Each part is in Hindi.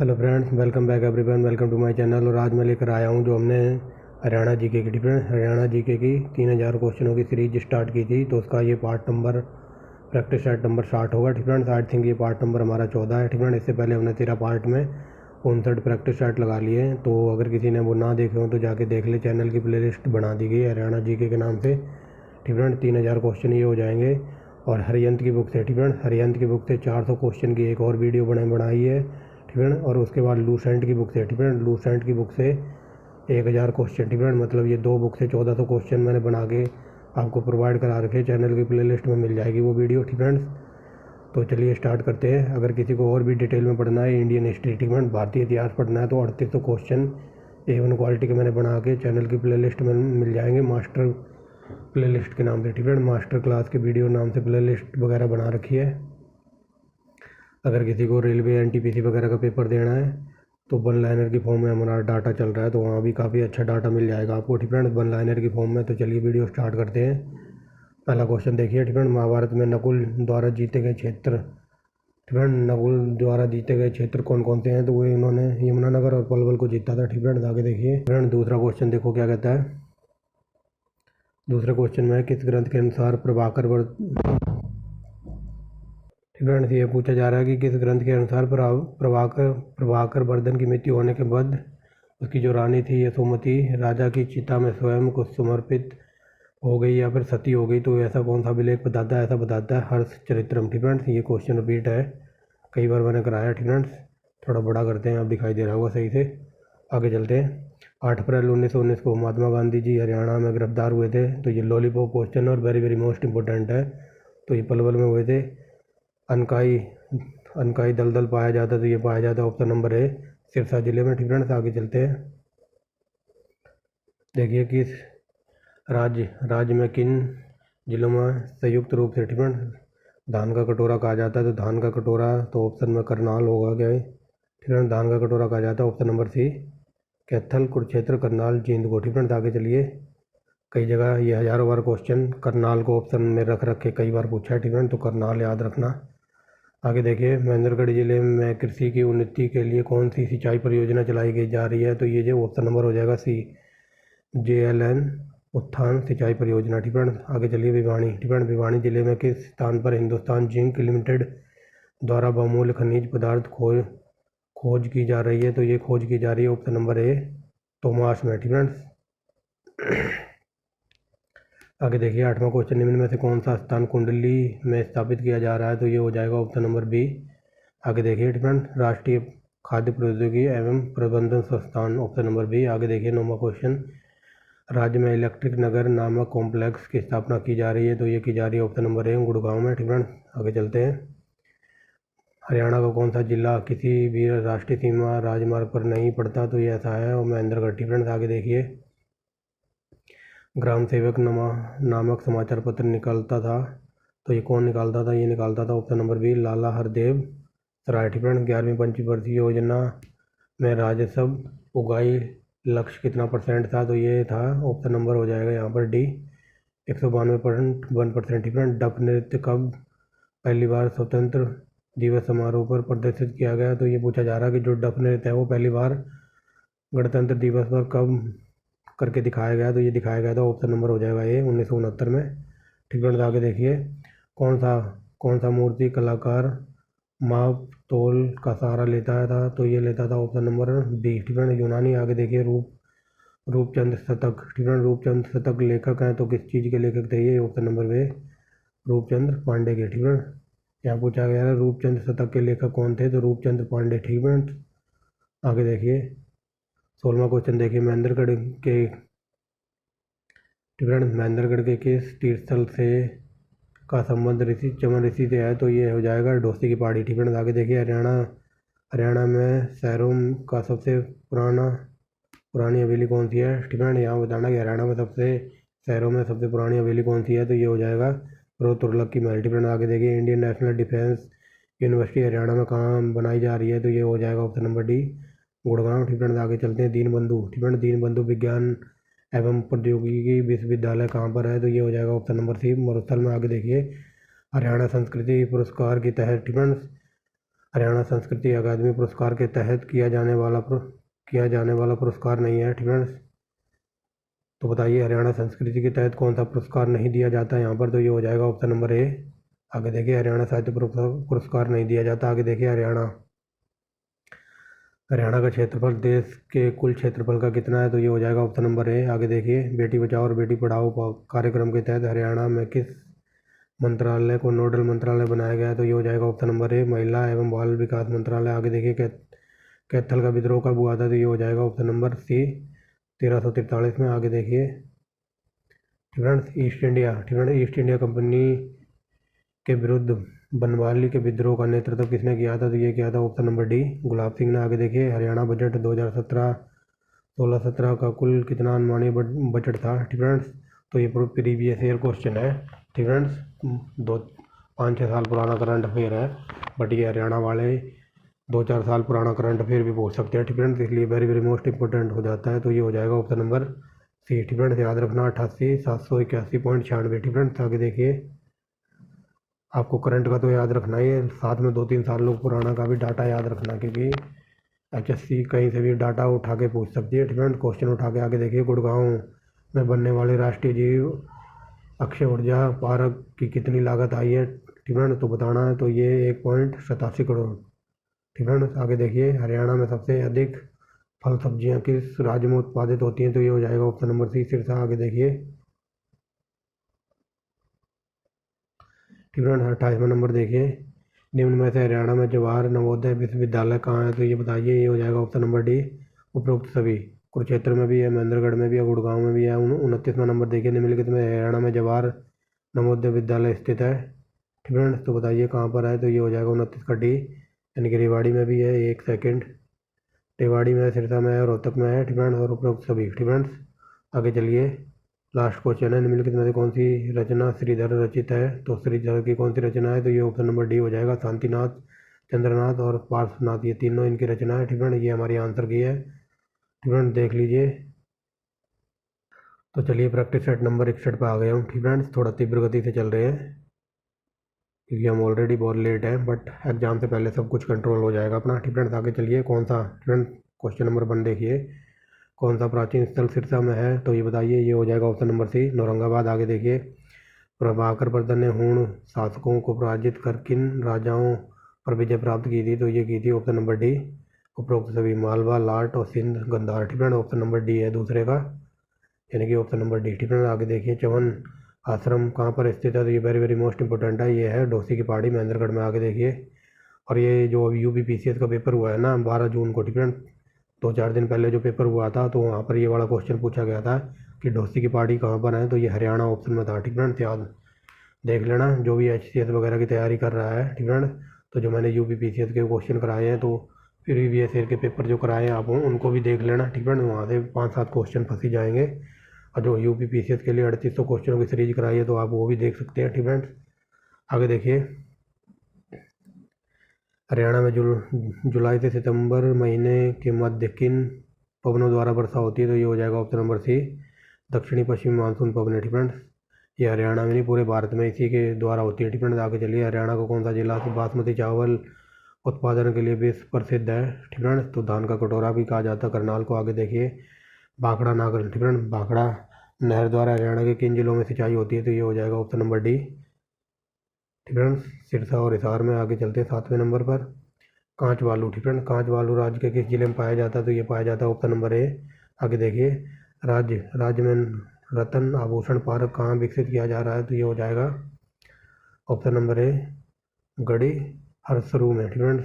Hello friends, welcome back everyone, welcome to my channel. और आज मैं लेकर आया हूं जो हमने हरियाणा जीके की हरियाणा जीके की 3000 क्वेश्चनों की सीरीज स्टार्ट की थी। तो उसका ये part number practice set number 60 होगा। ठीक फ्रेंड्स, आई थिंक ये पार्ट नंबर हमारा 14 है। ठीक फ्रेंड, इससे पहले हमने 13 पार्ट में 59 प्रैक्टिस सेट लगा लिए हैं। तो अगर किसी ने वो ना देखे हो तो जाके देख ले, चैनल की प्ले लिस्ट बना दी गई हरियाणा जीके के नाम से। ठीक फ्रेंड, 3000 क्वेश्चन ये हो जाएंगे। और हरियंत की बुक से, ठीक फ्रेंड, हरियंत की बुक से 400 क्वेश्चन की एक और वीडियो बनाई है। ठीक फ्रेंड, और उसके बाद लूसेंट की बुक से, ठीक फ्रेंड, लूसेंट की बुक से 1000 क्वेश्चन। ठीक फ्रेंड, मतलब ये 2 बुक से 1400 क्वेश्चन मैंने बना के आपको प्रोवाइड करा रखे। चैनल की प्लेलिस्ट में मिल जाएगी वो वीडियो। ठीक फ्रेंड्स, तो चलिए स्टार्ट करते हैं। अगर किसी को और भी डिटेल में पढ़ना है, इंडियन हिस्ट्री, ठीक फ्रेंड, भारतीय इतिहास पढ़ना है, तो 3800 क्वेश्चन A1 क्वालिटी के मैंने बना के चैनल की प्लेलिस्ट में मिल जाएंगे, मास्टर प्लेलिस्ट के नाम से। ठीक फ्रेंड, मास्टर क्लास के वीडियो नाम से प्लेलिस्ट वगैरह बना रखी है। अगर किसी को रेलवे NTPC वगैरह का पेपर देना है तो वन लाइनर की फॉर्म में हमारा डाटा चल रहा है, तो वहाँ भी काफ़ी अच्छा डाटा मिल जाएगा आपको। ठीक फ्रेंड, वन लाइनर की फॉर्म में। तो चलिए वीडियो स्टार्ट करते हैं। पहला क्वेश्चन देखिए। ठीक फ्रेंड, महाभारत में नकुल द्वारा जीते गए क्षेत्र, ठीक फ्रेंड, नकुल द्वारा जीते गए क्षेत्र कौन कौन से हैं? तो वो इन्होंने यमुनानगर और पलवल को जीता था। ठीक फ्रेंड, आगे देखिए। फ्रेंड, दूसरा क्वेश्चन देखो क्या कहता है। दूसरे क्वेश्चन में किस ग्रंथ के अनुसार फ्रेंड्स, ये पूछा जा रहा है कि किस ग्रंथ के अनुसार प्रभाकर वर्धन की मृत्यु होने के बाद उसकी जो रानी थी यशोमती राजा की चिता में स्वयं को समर्पित हो गई या फिर सती हो गई। तो ऐसा कौन सा अभिलेख बताता है? ऐसा बताता है हर्ष चरित्रम। ठीक फ्रेंड्स, ये क्वेश्चन रिपीट है, कई बार मैंने कराया। ठीक फ्रेंड्स, थोड़ा बड़ा करते हैं, अब दिखाई दे रहा होगा सही से। आगे चलते हैं। 8 अप्रैल 1919 को महात्मा गांधी जी हरियाणा में गिरफ्तार हुए थे। तो ये लॉलीपॉप क्वेश्चन और वेरी वेरी मोस्ट इंपॉर्टेंट है। तो ये पलवल में हुए थे। अनकाई अनकाई दलदल पाया जाता, तो ये पाया जाता ऑप्शन नंबर ए, सिरसा जिले में। ठीक फ्रेंड्स, आगे चलते हैं। देखिए किस राज्य में किन जिलों में संयुक्त रूप से, ठीक फ्रेंड्स, धान का कटोरा कहा जाता है? तो धान का कटोरा तो ऑप्शन में करनाल होगा क्या है? ठीक फ्रेंड्स, धान का कटोरा कहा जाता है option number C, Kaithal, Kurukshetra, Karnal, Jind को। ठीक फ्रेंड्स, आगे चलिए। कई जगह ये हज़ारों बार क्वेश्चन करनाल को ऑप्शन में रख के कई बार पूछा है। ठीक फ्रेंड, तो करनाल याद रखना। आगे देखिए। महेंद्रगढ़ जिले में कृषि की उन्नति के लिए कौन सी सिंचाई परियोजना चलाई गई जा रही है? तो ये जो ऑप्शन नंबर हो जाएगा सी, JLN उत्थान सिंचाई परियोजना। ठीक फ्रेंड, आगे चलिए। भिवानी, ठीक फ्रेंड, भिवानी जिले में किस स्थान पर हिंदुस्तान जिंक लिमिटेड द्वारा बहुमूल्य खनिज पदार्थ खोज की जा रही है? तो ये खोज की जा रही है ऑप्शन नंबर ए, तोमास में। ठीक फ्रेंड्स, आगे देखिए। 8वां क्वेश्चन, निम्न में से कौन सा स्थान कुंडली में स्थापित किया जा रहा है? तो ये हो जाएगा ऑप्शन नंबर बी। आगे देखिए। फ्रेंड, राष्ट्रीय खाद्य प्रौद्योगिकी एवं प्रबंधन संस्थान, ऑप्शन नंबर बी। आगे देखिए। 9वां क्वेश्चन, राज्य में इलेक्ट्रिक नगर नामक कॉम्प्लेक्स की स्थापना की जा रही है? तो ये की जा रही है ऑप्शन नंबर ए, गुड़गांव में। ठीक फ्रेंड, आगे चलते हैं। हरियाणा का कौन सा जिला किसी भी राष्ट्रीय सीमा राजमार्ग पर नहीं पड़ता? तो ये ऐसा है, और महेंद्रगढ़। ठीक फ्रेंड्स, आगे देखिए। ग्राम सेवक नामक समाचार पत्र निकालता था, तो ये कौन निकालता था? ये निकालता था ऑप्शन नंबर बी, लाला हरदेव सराय। ठीक फ्रेंड, 11वीं पंचवर्षीय योजना में राजस्व उगाही लक्ष्य कितना % था? तो ये था ऑप्शन नंबर हो जाएगा यहाँ पर डी, 192.1%। ठीक फ्रेंड, डफ नृत्य कब पहली बार स्वतंत्र दिवस समारोह पर प्रदर्शित किया गया? तो ये पूछा जा रहा है कि जो डफ नृत्य है वो पहली बार गणतंत्र दिवस पर कब करके दिखाया गया? तो ये दिखाया गया था ऑप्शन नंबर हो जाएगा ए, 1969 में। ठीक है, आगे देखिए। कौन सा मूर्ति कलाकार माप तोल का सहारा लेता था? तो ये लेता था ऑप्शन नंबर बी, ठीक है, यूनानी। आगे देखिए। रूपचंद शतक, ठीक है, रूपचंद शतक लेखक हैं, तो किस चीज़ के लेखक थे? ये option number B, Roopchand Pandey के। ठीक है, यहाँ पूछा गया है रूपचंद शतक के लेखक कौन थे? तो रूपचंद पांडे। ठीक है, आगे देखिए। 16वां क्वेश्चन देखिए। महेंद्रगढ़ के किस तीर्थस्थल से का संबंध चमन ऋषि से है? तो ये हो जाएगा डोसी की पहाड़ी। ठीक है, आगे देखिए। हरियाणा में शहरों का सबसे पुरानी हवेली कौन सी है? ठीक है, यहाँ बताना कि हरियाणा में शहरों में सबसे पुरानी हवेली कौन सी है? तो ये हो जाएगा तुगलक की महल। ठीक है, आगे देखिए। Indian national defence university Haryana में कहाँ बनाई जा रही है? तो ये हो जाएगा ऑप्शन नंबर डी, गुड़गांव। ठीक है, आगे चलते हैं। दीनबंधु, ठीक है, दीनबंधु विज्ञान एवं प्रौद्योगिकी विश्वविद्यालय कहाँ पर है? तो ये हो जाएगा ऑप्शन नंबर सी, मरुस्थल में। आगे देखिए। हरियाणा संस्कृति पुरस्कार के तहत, ठीक है, हरियाणा संस्कृति अकादमी पुरस्कार के तहत किया जाने वाला पुरस्कार नहीं है। ठीक है, तो बताइए हरियाणा संस्कृति के तहत कौन सा पुरस्कार नहीं दिया जाता है यहाँ पर, तो ये हो जाएगा ऑप्शन नंबर ए। आगे देखिए हरियाणा साहित्य पुरस्कार नहीं दिया जाता। आगे देखिए हरियाणा का क्षेत्रफल देश के कुल क्षेत्रफल का कितना है, तो ये हो जाएगा ऑप्शन नंबर ए। आगे देखिए बेटी बचाओ और बेटी पढ़ाओ कार्यक्रम के तहत हरियाणा में किस मंत्रालय को नोडल मंत्रालय बनाया गया है, तो ये हो जाएगा ऑप्शन नंबर ए, महिला एवं बाल विकास मंत्रालय। आगे देखिए कैथल का विद्रोह कब हुआ था, तो ये हो जाएगा ऑप्शन नंबर सी, 1343 में। आगे देखिए फ्रेंड्स ईस्ट इंडिया कंपनी के विरुद्ध बनवाली के विद्रोह का नेतृत्व किसने किया था, तो ये किया था option number D, Gulab Singh ने। आगे देखिए हरियाणा बजट 2017-16-17 का कुल कितना अनुमानीय बजट था। फ्रेंड्स तो ये प्रीवियस ईयर क्वेश्चन है। फ्रेंड्स 5-6 साल पुराना करंट अफेयर है, बट ये हरियाणा वाले 2-4 साल पुराना करंट अफेयर भी पूछ सकते हैं। फ्रेंड्स इसलिए वेरी वेरी मोस्ट इंपॉर्टेंट हो जाता है, तो ये हो जाएगा ऑप्शन नंबर सी। फ्रेंड्स याद रखना 88,781 फ्रेंड्स। आगे देखिए आपको करंट का तो याद रखना ही है, साथ में 2-3 साल लोग पुराना का भी डाटा याद रखना, क्योंकि HSC कहीं से भी डाटा उठा के पूछ सकती है। फ्रेंड्स क्वेश्चन उठा के। आगे देखिए गुड़गांव में बनने वाले राष्ट्रीय जीव अक्षय ऊर्जा पार्क की कितनी लागत आई है, फ्रेंड्स तो बताना है, तो ये 1.87 करोड़। फ्रेंड्स आगे देखिए हरियाणा में सबसे अधिक फल सब्जियां किस राज्य में उत्पादित होती हैं, तो ये हो जाएगा ऑप्शन नंबर सी, सिरसा। आगे देखिए फ्रेंड्स 28वां नंबर देखिए निम्न में से हरियाणा में जवाहर नवोदय विश्वविद्यालय कहाँ है, तो ये बताइए, ये हो जाएगा ऑप्शन नंबर डी, उपरोक्त सभी। कुरुक्षेत्र में भी है, महेंद्रगढ़ में भी है, गुड़गांव में भी है। 29वां नंबर देखिए निम्नलिखित में हरियाणा में जवाहर नवोदय विद्यालय स्थित है। फ्रेंड्स तो बताइए कहाँ पर है, तो ये हो जाएगा 29 का डी, यानी कि रेवाड़ी में भी है। 1 सेकेंड, रेवाड़ी में, सिरसा में है, रोहतक में है। फ्रेंड्स और उपरोक्त सभी। फ्रेंड्स आगे चलिए लास्ट क्वेश्चन है, निम्नलिखित में से कौन सी रचना श्रीधर रचित है, तो श्रीधर की कौन सी रचना है, तो ये ऑप्शन नंबर डी हो जाएगा। शांतिनाथ, चंद्रनाथ और पार्श्वनाथ, ये तीनों इनकी रचना है। फ्रेंड्स ये हमारी आंसर की है। फ्रेंड्स देख लीजिए। तो चलिए प्रैक्टिस सेट नंबर 61 पे आ गया हूँ। फ्रेंड्स थोड़ा तीव्र गति से चल रहे हैं, क्योंकि हम ऑलरेडी बहुत लेट हैं, बट एग्जाम से पहले सब कुछ कंट्रोल हो जाएगा अपना। फ्रेंड्स आगे चलिए कौन सा, फ्रेंड्स क्वेश्चन नंबर 1 देखिए, कौन सा प्राचीन स्थल सिरसा में है, तो ये बताइए, ये हो जाएगा ऑप्शन नंबर सी, औरंगाबाद। आगे देखिए प्रभाकर वर्धन ने हूण शासकों को पराजित कर किन राजाओं पर विजय प्राप्त की थी, तो ये की थी ऑप्शन नंबर डी, उपरोक्त सभी। मालवा, लाट और Sindh, Gandhar. Friends option number D है दूसरे का, यानी कि ऑप्शन नंबर डी। फ्रेंड्स आगे देखिए चवन आश्रम कहाँ पर स्थित है, तो ये वेरी वेरी मोस्ट इंपॉर्टेंट है, ये है डोसी की पहाड़ी, महेंद्रगढ़ में। आगे देखिए और ये जो अभी UPPCS का पेपर हुआ है ना 12 जून को, फ्रेंड्स 2-4 दिन पहले जो पेपर हुआ था, तो वहाँ पर ये वाला क्वेश्चन पूछा गया था कि डोसी की पहाड़ी कहाँ पर है, तो ये हरियाणा ऑप्शन में था। फ्रेंड्स याद देख लेना, जो भी HCS वगैरह की तैयारी कर रहा है। फ्रेंड्स तो जो मैंने UPPCS के क्वेश्चन कराए हैं, तो प्रीवियस ईयर के पेपर जो कराए हैं आप उनको भी देख लेना। फ्रेंड्स वहाँ से 5-7 क्वेश्चन फंसी जाएंगे, और जो UPPCS के लिए 3800 क्वेश्चनों की सीरीज कराई है, तो आप वो भी देख सकते हैं। फ्रेंड्स आगे देखिए हरियाणा में जुलाई से सितंबर महीने के मध्य किन पवनों द्वारा वर्षा होती है, तो ये हो जाएगा ऑप्शन नंबर सी, दक्षिणी पश्चिमी मानसून पवन। फ्रेंड्स ये हरियाणा में नहीं पूरे भारत में इसी के द्वारा होती है। फ्रेंड्स आगे चलिए हरियाणा का कौन सा जिला बासमती चावल उत्पादन के लिए विश्व प्रसिद्ध है, फ्रेंड्स तो धान का कटोरा भी कहा जाता है करनाल को। आगे देखिए भाखड़ा नागल, फ्रेंड्स भाखड़ा नहर द्वारा हरियाणा के किन जिलों में सिंचाई होती है, तो ये हो जाएगा option number D, friends Sirsa और हिसार में। आगे चलते हैं 7वें नंबर पर, कांच बालू। फ्रेंड्स कांच बालू राज्य के किस जिले में पाया जाता है, तो ये पाया जाता है ऑप्शन नंबर ए। आगे देखिए राज्य में रतन आभूषण पार्क कहाँ विकसित किया जा रहा है, तो ये हो जाएगा ऑप्शन नंबर ए, गढ़ी हरसरू में। फ्रेंड्स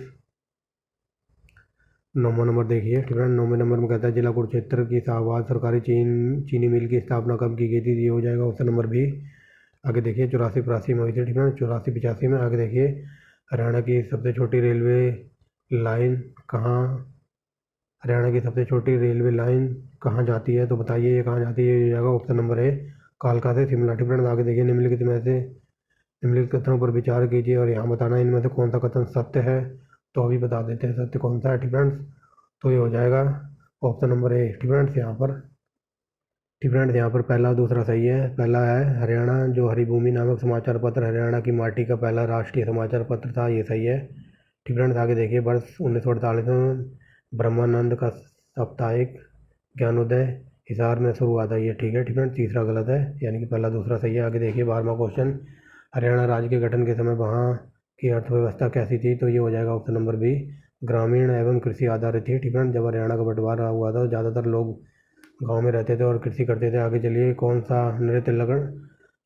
9वां नंबर देखिए, फ्रेंड्स 9वें नंबर में कहता है जिला कुरुक्षेत्र की शाहबाद सरकारी चीनी मिल की स्थापना कब की गई थी, ये हो जाएगा ऑप्शन नंबर बी। आगे देखिए 84-85 में हुई थी। फ्रेंड्स 84-85 में। आगे देखिए हरियाणा की सबसे छोटी रेलवे लाइन कहाँ जाती है, तो बताइए ये कहाँ जाती है, ये हो जाएगा ऑप्शन नंबर ए, कालका से शिमला। फ्रेंड्स आगे देखिए निम्नलिखित कथनों पर विचार कीजिए और यहाँ बताना इनमें से कौन सा कथन सत्य है, तो अभी बता देते हैं सत्य कौन सा है। फ्रेंड्स तो ये हो जाएगा ऑप्शन नंबर ए। फ्रेंड्स यहाँ पर पहला और दूसरा सही है। पहला है हरियाणा जो हरिभूमि नामक समाचार पत्र हरियाणा की माटी का पहला राष्ट्रीय समाचार पत्र था, ये सही है। ठीक फ्रेंड्स, आगे देखिए वर्ष 1948 में ब्रह्मानंद का साप्ताहिक ज्ञानोदय हिसार में शुरू हुआ था। ये ठीक है। ठीक फ्रेंड्स, तीसरा गलत है, यानी कि पहला दूसरा सही है। आगे देखिए 12वां क्वेश्चन, हरियाणा राज्य के गठन के समय वहाँ की अर्थव्यवस्था कैसी थी? तो ये हो जाएगा ऑप्शन नंबर बी, ग्रामीण एवं कृषि आधारित थी। ठीक फ्रेंड्स, जब हरियाणा का बंटवारा हुआ था ज़्यादातर लोग गांव में रहते थे और कृषि करते थे। आगे चलिए, कौन सा नृत्य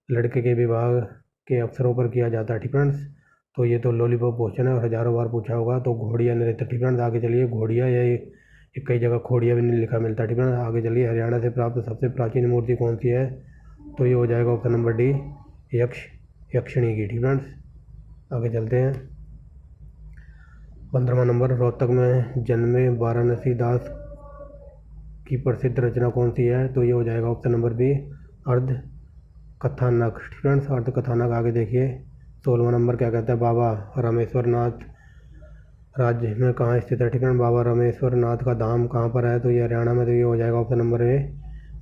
लड़के के विवाह के अवसरों पर किया जाता है? ठीक फ्रेंड्स, तो ये तो लॉलीपॉप क्वेश्चन है और हज़ारों बार पूछा होगा, तो घोड़िया नृत्य। ठीक फ्रेंड्स, आगे चलिए, घोड़िया या कई जगह खोड़िया भी लिखा मिलता है। ठीक फ्रेंड्स, आगे चलिए, हरियाणा से प्राप्त सबसे प्राचीन मूर्ति कौन सी है? तो ये हो जाएगा ऑप्शन नंबर डी, यक्षिणी की। ठीक फ्रेंड्स, आगे चलते हैं। 15वां नंबर, रोहतक में जन्मे वाराणसी दास की प्रसिद्ध रचना कौन सी है? तो ये हो जाएगा ऑप्शन नंबर बी, अर्ध कथानक। फ्रेंड्स, अर्ध कथानक। आगे देखिए 16वां नंबर क्या कहता है, बाबा रामेश्वर नाथ राज्य में कहाँ स्थित है? ठीक है, बाबा रामेश्वर नाथ का धाम कहाँ पर है? तो ये हरियाणा में, तो ये हो जाएगा ऑप्शन नंबर ए,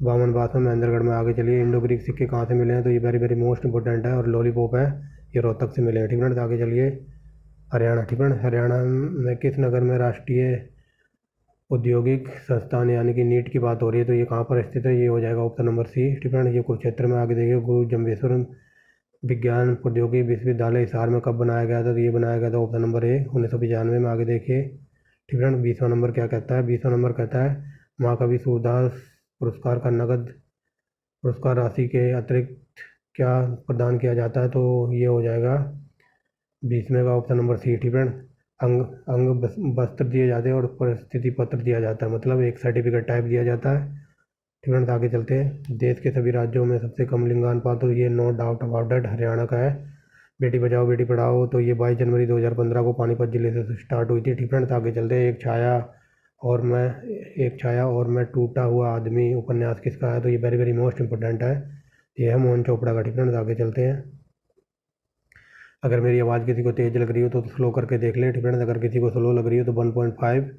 बामनबास में, महेंद्रगढ़ में। आगे चलिए, इंडो ग्रीक सिक्के कहाँ से मिले हैं? तो ये वेरी वेरी मोस्ट इंपॉर्टेंट है, और लॉलीपॉप है, ये रोहतक से मिले हैं। ठीक है, आगे चलिए, हरियाणा। ठीक है, हरियाणा में किस नगर में राष्ट्रीय औद्योगिक संस्थान यानी कि नीट की बात हो रही है? तो ये कहाँ पर स्थित है? ये हो जाएगा ऑप्शन नंबर सी। ठीक है, ये कुरुक्षेत्र में। आगे देखिए, गुरु जम्बेश्वर विज्ञान प्रौद्योगिकी विश्वविद्यालय हिसार में कब बनाया गया था? तो ये बनाया गया था ऑप्शन नंबर ए, 1995 में। आगे देखिए, ठीक है, 20वां नंबर क्या कहता है? 20वां नंबर कहता है, महाकवि सूरदास पुरस्कार का नगद पुरस्कार राशि के अतिरिक्त क्या प्रदान किया जाता है? तो ये हो जाएगा 20वें का ऑप्शन नंबर सी। ठीक है, अंग अंग वस्त्र दिए जाते हैं और परिस्थिति पत्र दिया जाता है, मतलब एक सर्टिफिकेट टाइप दिया जाता है। ठीक है, आगे चलते हैं। देश के सभी राज्यों में सबसे कम लिंगानुपात, तो ये no doubt about that Haryana का है। बेटी बचाओ बेटी पढ़ाओ, तो ये 22 जनवरी 2015 को पानीपत जिले से स्टार्ट हुई थी। ठीक है, आगे चलते हैं। एक छाया और मैं टूटा हुआ आदमी उपन्यास किसका है? तो ये वेरी वेरी मोस्ट इंपॉर्टेंट है, ये है मोहन चोपड़ा का। ठीक है, आगे चलते हैं। अगर मेरी आवाज़ किसी को तेज़ लग रही हो तो स्लो करके देख लें। ठीक है, अगर किसी को स्लो लग रही हो तो 1.5,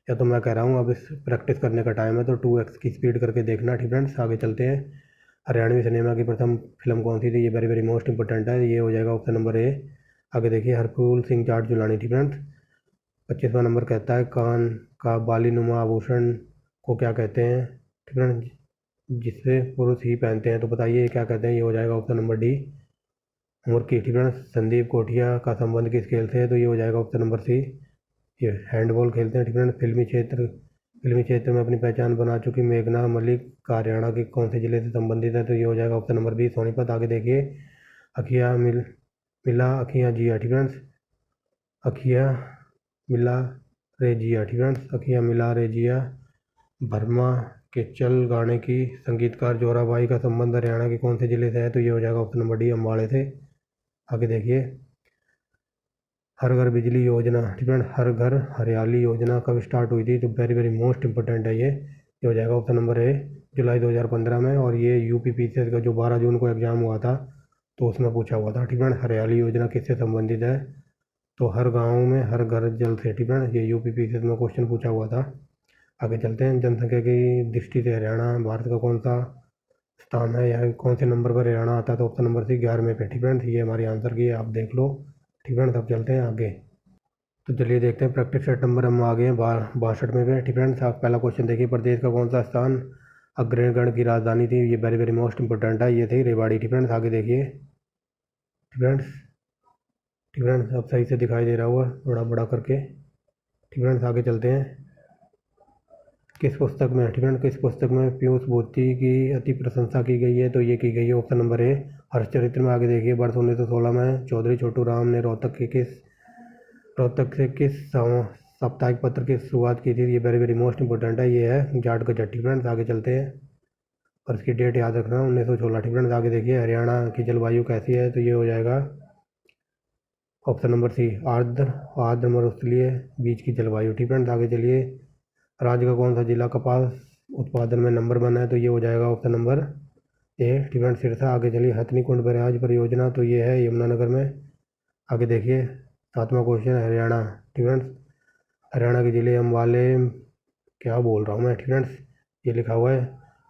या तो मैं कह रहा हूँ अब इस प्रैक्टिस करने का टाइम है तो 2x की स्पीड करके देखना। ठीक फ्रेंड्स, आगे चलते हैं। हरियाणवी सिनेमा की प्रथम फिल्म कौन सी थी? ये वेरी वेरी मोस्ट इंपॉर्टेंट है, ये हो जाएगा ऑप्शन नंबर ए। आगे देखिए, हरफूल सिंह जाट जुलानी। ठीक फ्रेंड्स, 25वां नंबर कहता है, कान का बालीनुमा आभूषण को क्या कहते हैं? ठीक है, जिससे पुरुष ही पहनते हैं, तो बताइए क्या कहते हैं? ये हो जाएगा ऑप्शन नंबर डी, मुर्की। ठीक है, संदीप कोठिया का संबंध किस खेल से है? तो ये हो जाएगा ऑप्शन नंबर सी, ये हैंडबॉल खेलते हैं। ठीक है, फिल्मी क्षेत्र में अपनी पहचान बना चुकी मेघना मलिक का हरियाणा के कौन से जिले से संबंधित है? तो ये हो जाएगा ऑप्शन नंबर बी, सोनीपत। आगे देखिए, अखिया मिला अखियाँ जिया। ठीक है, अखिया मिला रे जिया। ठीक है, अखिया मिला रे जिया वर्मा के चल गाने की संगीतकार जोराबाई का संबंध हरियाणा के कौन से जिले से है? तो ये हो जाएगा ऑप्शन नंबर डी, अम्बाड़े से। आगे देखिए, हर घर बिजली योजना। ठीक है, हर घर हरियाली योजना कब स्टार्ट हुई थी? तो वेरी वेरी मोस्ट इंपॉर्टेंट है, ये हो जाएगा ऑप्शन नंबर ए, जुलाई 2015 में। और ये यूपीपीसीएस का जो 12 जून को एग्ज़ाम हुआ था तो उसमें पूछा हुआ था। ठीक है, हरियाली योजना किससे संबंधित है? तो हर गाँव में हर घर जल से। ठीक है, ये यूपीपीसीएस में क्वेश्चन पूछा हुआ था। आगे चलते हैं। जनसंख्या की दृष्टि से हरियाणा भारत का कौन सा स्थान है, या कौन से नंबर पर हरियाणा आता है? तो ऑप्शन नंबर सी, 11वें पे। ठीक है, ये हमारी आंसर की है, आप देख लो। ठीक है, तब चलते हैं आगे। तो चलिए देखते हैं प्रैक्टिस सेट नंबर हम आ गए हैं 62 पे। ठीक है, आप पहला क्वेश्चन देखिए, प्रदेश का कौन सा स्थान अग्रगण की राजधानी थी? ये वेरी वेरी मोस्ट इंपॉर्टेंट है, ये थी रेवाड़ी। ठीक है, आगे देखिए। ठीक है, ठीक है, अब सही से दिखाई दे रहा हुआ थोड़ा बड़ा करके। ठीक है, आगे चलते हैं। किस पुस्तक में? ठीक है, किस पुस्तक में पीयूष भोती की अति प्रशंसा की गई है? तो ये की गई है ऑप्शन नंबर ए, हर्षचरित्र में। आगे देखिए, वर्ष 1916 में चौधरी छोटू राम ने रोहतक से किस साप्ताहिक पत्र की शुरुआत की थी? ये वेरी वेरी मोस्ट इंपॉर्टेंट है, ये है जाट गजट। ठीक है, आगे चलते हैं और इसकी डेट याद रखना, 1916। ठीक है, आगे देखिए, हरियाणा की जलवायु कैसी है? तो ये हो जाएगा ऑप्शन नंबर सी, आर्द्र मरुस्थलीय बीच की जलवायु। ठीक है, आगे चलिए, राज्य का कौन सा जिला कपास उत्पादन में नंबर 1 है? तो ये हो जाएगा ऑप्शन नंबर ए, ठीक है, सिरसा। आगे चलिए, हथनी कुंड बैराज परियोजना, तो ये है यमुनानगर में। आगे देखिए, 7वां क्वेश्चन, हरियाणा। ठीक है, हरियाणा के ज़िले अम्बाले, क्या बोल रहा हूँ मैं? ठीक है, ये लिखा हुआ है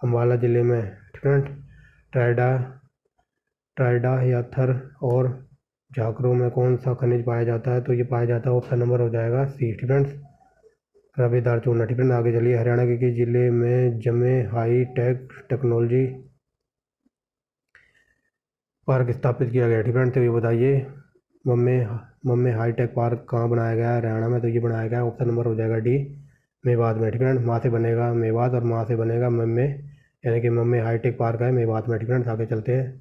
अम्बाला ज़िले में। ठीक है, ट्राइडा या थर और झाकरों में कौन सा खनिज पाया जाता है? तो ये पाया जाता है, ऑप्शन नंबर हो जाएगा सी फ्रेंड्स, रवेदार चूना। फ्रेंड आगे चलिए, हरियाणा के किस जिले में जमे हाई टेक टेक्नोलॉजी पार्क स्थापित किया गया? फ्रेंड तो ये बताइए, मम्मे मम्मे हाई टेक पार्क कहाँ बनाया गया है हरियाणा में? तो ये बनाया गया है, ऑप्शन नंबर हो जाएगा डी, मेवात में। फ्रेंड माँ से बनेगा मेवात और माँ से बनेगा मम्मे, यानी कि मम्मे हाई टेक पार्क है मेवात में। फ्रेंड्स आगे चलते हैं।